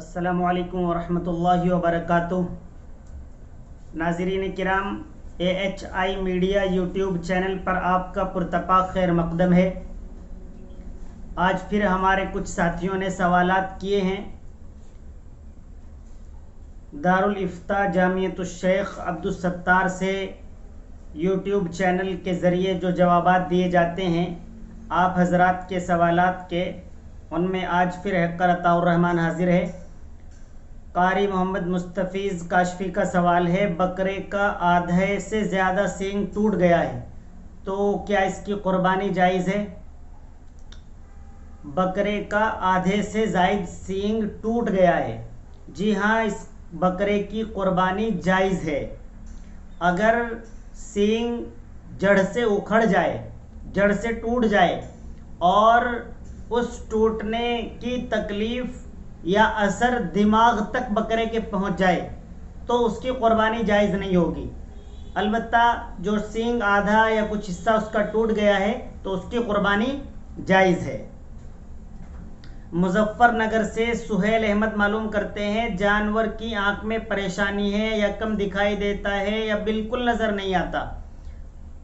अस्सलामु अलैकुम वरहमतुल्लाहि वबरकातुह। नाज़रीन किराम, AHI मीडिया यूट्यूब चैनल पर आपका पुरतपा खैर मकदम है। आज फिर हमारे कुछ साथियों ने सवालात किए हैं। दारुल इफ्ता जामियतुश शेख अब्दुल सत्तार से यूट्यूब चैनल के ज़रिए जो जवाबात दिए जाते हैं आप हज़रात के सवालात के, उनमें आज फिर हैकर अताउर रहमान हाजिर है। कारी मोहम्मद मुस्तफ़ीज़ काशफी का सवाल है, बकरे का आधे से ज़्यादा सींग टूट गया है तो क्या इसकी कुर्बानी जायज़ है? बकरे का आधे से ज़ायद सींग टूट गया है, जी हाँ, इस बकरे की कुर्बानी जायज़ है। अगर सींग जड़ से उखड़ जाए, जड़ से टूट जाए और उस टूटने की तकलीफ़ या असर दिमाग तक बकरे के पहुंच जाए तो उसकी कुर्बानी जायज़ नहीं होगी। अलबत्ता जो सींग आधा या कुछ हिस्सा उसका टूट गया है तो उसकी कुर्बानी जायज़ है। मुजफ्फरनगर से सुहेल अहमद मालूम करते हैं, जानवर की आंख में परेशानी है या कम दिखाई देता है या बिल्कुल नज़र नहीं आता,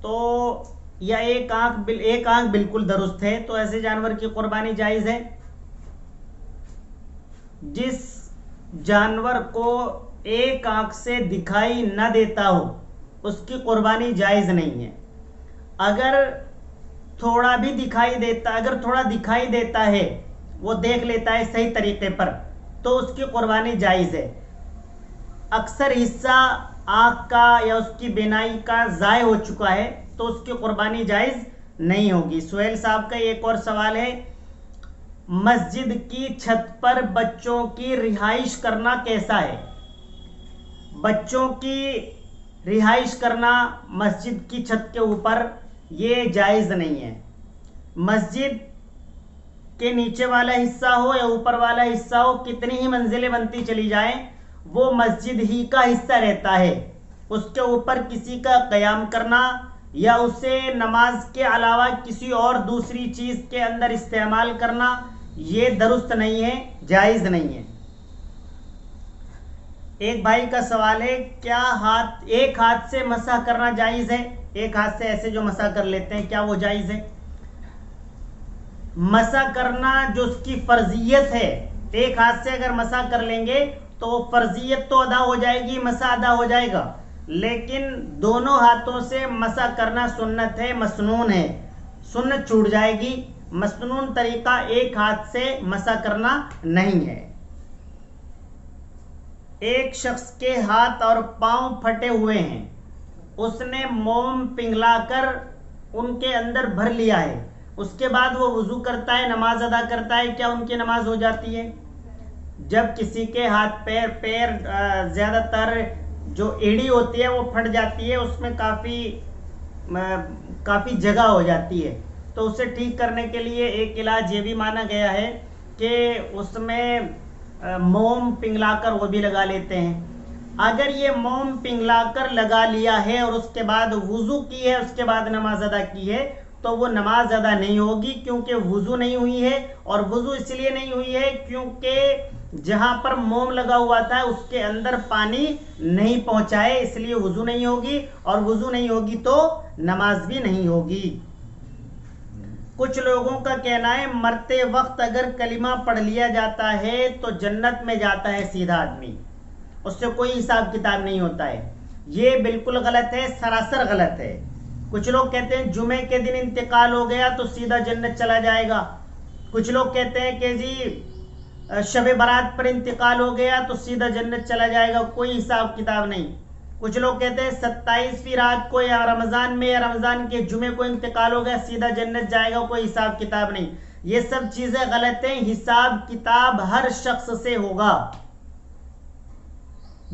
तो या एक आंख बिल्कुल दुरुस्त है, तो ऐसे जानवर की कुर्बानी जायज़ है। जिस जानवर को एक आंख से दिखाई न देता हो उसकी कुर्बानी जायज़ नहीं है। अगर थोड़ा दिखाई देता है, वो देख लेता है सही तरीके पर, तो उसकी कुर्बानी जायज़ है। अक्सर हिस्सा आंख का या उसकी बिनाई का ज़ाय हो चुका है तो उसकी कुर्बानी जायज़ नहीं होगी। सुहेल साहब का एक और सवाल है, मस्जिद की छत पर बच्चों की रिहाइश करना कैसा है? बच्चों की रिहाइश करना मस्जिद की छत के ऊपर ये जायज़ नहीं है। मस्जिद के नीचे वाला हिस्सा हो या ऊपर वाला हिस्सा हो, कितनी ही मंजिलें बनती चली जाएं, वो मस्जिद ही का हिस्सा रहता है। उसके ऊपर किसी का क़याम करना या उसे नमाज के अलावा किसी और दूसरी चीज़ के अंदर इस्तेमाल करना ये दुरुस्त नहीं है, जायज़ नहीं है। एक भाई का सवाल है, क्या एक हाथ से मसा करना जायज़ है? एक हाथ से ऐसे जो मसा कर लेते हैं, क्या वो जायज़ है? मसा करना जो उसकी फर्जियत है, एक हाथ से अगर मसा कर लेंगे तो फर्जियत तो अदा हो जाएगी, मसा अदा हो जाएगा, लेकिन दोनों हाथों से मसा करना सुन्नत है, मसनून है, सुन्नत छूट जाएगी। मसनून तरीका एक हाथ से मसा करना नहीं है। एक शख्स के हाथ और पांव फटे हुए हैं, उसने मोम पिघलाकर उनके अंदर भर लिया है, उसके बाद वो वुजू करता है, नमाज अदा करता है, क्या उनकी नमाज हो जाती है? जब किसी के हाथ पैर ज़्यादातर जो एड़ी होती है वो फट जाती है, उसमें काफ़ी जगह हो जाती है, तो उसे ठीक करने के लिए एक इलाज ये भी माना गया है कि उसमें मोम पिघलाकर वो भी लगा लेते हैं। अगर ये मोम पिघलाकर लगा लिया है और उसके बाद वुज़ू की है, उसके बाद नमाज अदा की है, तो वो नमाज अदा नहीं होगी, क्योंकि वुज़ू नहीं हुई है। और वुज़ू इसलिए नहीं हुई है क्योंकि जहाँ पर मोम लगा हुआ था उसके अंदर पानी नहीं पहुँचा है, इसलिए वुज़ू नहीं होगी, और वुज़ू नहीं होगी तो नमाज भी नहीं होगी। कुछ लोगों का कहना है, मरते वक्त अगर कलिमा पढ़ लिया जाता है तो जन्नत में जाता है सीधा आदमी, उससे कोई हिसाब किताब नहीं होता है। ये बिल्कुल गलत है, सरासर गलत है। कुछ लोग कहते हैं जुमे के दिन इंतकाल हो गया तो सीधा जन्नत चला जाएगा। कुछ लोग कहते हैं कि जी शब बारात पर इंतकाल हो गया तो सीधा जन्नत चला जाएगा, कोई हिसाब किताब नहीं। कुछ लोग कहते हैं 27वीं रात को या रमज़ान में या रमज़ान के जुमे को इंतकाल हो गया सीधा जन्नत जाएगा, कोई हिसाब किताब नहीं। ये सब चीज़ें गलत हैं। हिसाब किताब हर शख्स से होगा।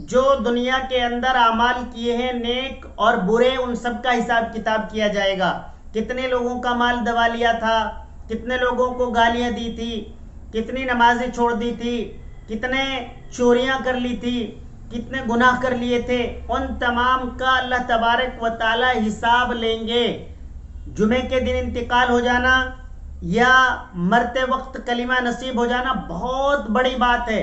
जो दुनिया के अंदर अमाल किए हैं नेक और बुरे, उन सब का हिसाब किताब किया जाएगा। कितने लोगों का माल दबा लिया था, कितने लोगों को गालियां दी थी, कितनी नमाजें छोड़ दी थी, कितने चोरियां कर ली थी, कितने गुनाह कर लिए थे, उन तमाम का अल्लाह तबारक व ताला हिसाब लेंगे। जुमे के दिन इंतकाल हो जाना या मरते वक्त कलिमा नसीब हो जाना बहुत बड़ी बात है।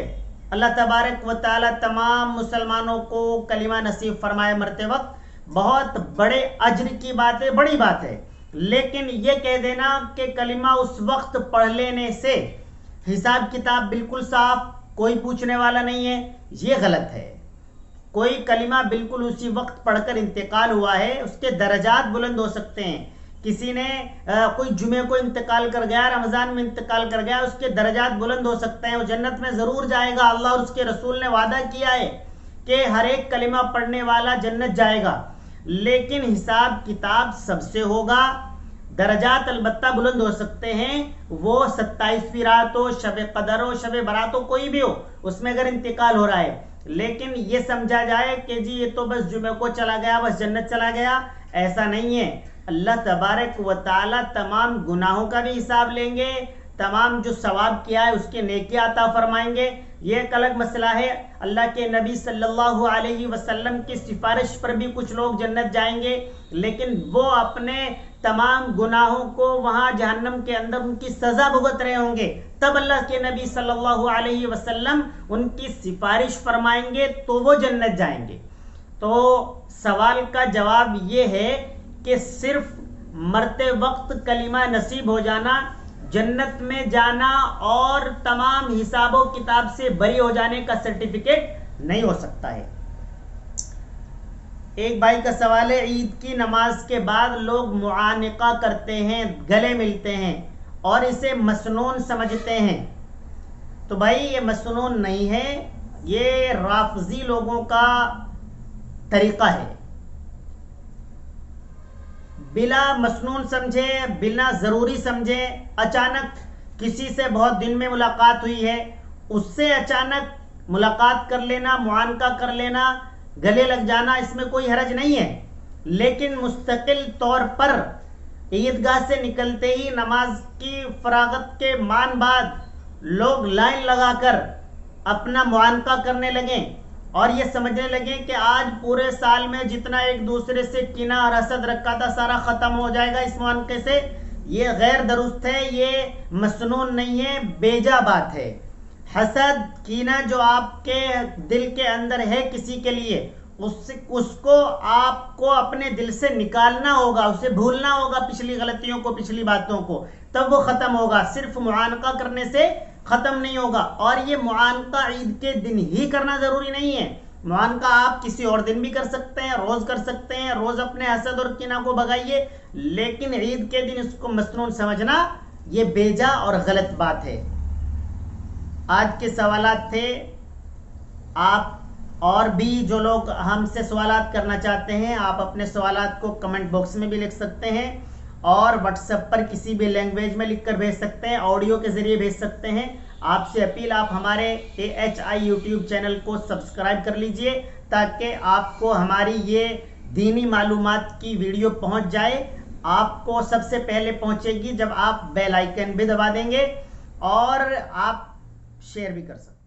अल्लाह तबारक व तआला तमाम मुसलमानों को कलिमा नसीब फरमाए मरते वक्त। बहुत बड़े अज्र की बात है, बड़ी बात है, लेकिन ये कह देना कि कलिमा उस वक्त पढ़ लेने से हिसाब किताब बिल्कुल साफ, कोई पूछने वाला नहीं है, ये गलत है। कोई कलिमा बिल्कुल उसी वक्त पढ़कर इंतकाल हुआ है, उसके दर्जात बुलंद हो सकते हैं। किसी ने कोई जुमे को इंतकाल कर गया, रमज़ान में इंतकाल कर गया, उसके दर्जात बुलंद हो सकते हैं, वो जन्नत में ज़रूर जाएगा। अल्लाह और उसके रसूल ने वादा किया है कि हर एक कलिमा पढ़ने वाला जन्नत जाएगा, लेकिन हिसाब किताब सबसे होगा। दर्जात अलबत्ता बुलंद हो सकते हैं, वो 27वीं रात हो, शब कदर हो, शब बरात हो, कोई भी हो, उसमें अगर इंतकाल हो रहा है। लेकिन ये समझा जाए कि जी ये तो बस जुमे को चला गया, बस जन्नत चला गया, ऐसा नहीं है। अल्लाह तबारक व तआला तमाम गुनाहों का भी हिसाब लेंगे, तमाम जो सवाब किया है उसके नेकी अता फरमाएंगे। ये एक अलग मसला है। अल्लाह के नबी सल्लल्लाहु अलैहि वसल्लम की सिफारिश पर भी कुछ लोग जन्नत जाएंगे, लेकिन वो अपने तमाम गुनाहों को वहाँ जहन्नम के अंदर उनकी सज़ा भुगत रहे होंगे, तब अल्लाह के नबी सल्लल्लाहु अलैहि वसल्लम उनकी सिफारिश फरमाएंगे तो वो जन्नत जाएंगे। तो सवाल का जवाब ये है कि सिर्फ मरते वक्त कलिमा नसीब हो जाना, जन्नत में जाना और तमाम हिसाबों किताब से बरी हो जाने का सर्टिफिकेट नहीं हो सकता है। एक भाई का सवाल है, ईद की नमाज के बाद लोग मुआनिका करते हैं, गले मिलते हैं और इसे मसनून समझते हैं। तो भाई ये मसनून नहीं है, ये राफजी लोगों का तरीका है। बिला मसनून समझे, बिना ज़रूरी समझे, अचानक किसी से बहुत दिन में मुलाकात हुई है, उससे अचानक मुलाकात कर लेना, मुआनका कर लेना, गले लग जाना, इसमें कोई हरज नहीं है। लेकिन मुस्तकिल तौर पर ईदगाह से निकलते ही नमाज की फरागत के मान बाद लोग लाइन लगाकर अपना मुआनका करने लगें और ये समझने लगे कि आज पूरे साल में जितना एक दूसरे से किना और हसद रखा था सारा ख़त्म हो जाएगा इस मुआनके से, ये गैर दुरुस्त है, ये मसनून नहीं है, बेजा बात है। हसद कीना जो आपके दिल के अंदर है किसी के लिए, उसको आपको अपने दिल से निकालना होगा, उसे भूलना होगा, पिछली गलतियों को, पिछली बातों को, तब वो ख़त्म होगा। सिर्फ मुआनका करने से ख़त्म नहीं होगा। और ये मुआनका ईद के दिन ही करना ज़रूरी नहीं है, मुआनका आप किसी और दिन भी कर सकते हैं, रोज़ कर सकते हैं, रोज़ अपने हसद और किना को भगाइए, लेकिन ईद के दिन इसको मसनून समझना ये बेजा और गलत बात है। आज के सवालात थे। आप और भी जो लोग हमसे सवालात करना चाहते हैं, आप अपने सवालात को कमेंट बॉक्स में भी लिख सकते हैं और व्हाट्सएप पर किसी भी लैंग्वेज में लिखकर भेज सकते हैं, ऑडियो के ज़रिए भेज सकते हैं। आपसे अपील, आप हमारे AHI यूट्यूब चैनल को सब्सक्राइब कर लीजिए ताकि आपको हमारी ये दीनी मालूमात की वीडियो पहुंच जाए। आपको सबसे पहले पहुंचेगी जब आप बेल आइकन भी दबा देंगे और आप शेयर भी कर सकते हैं।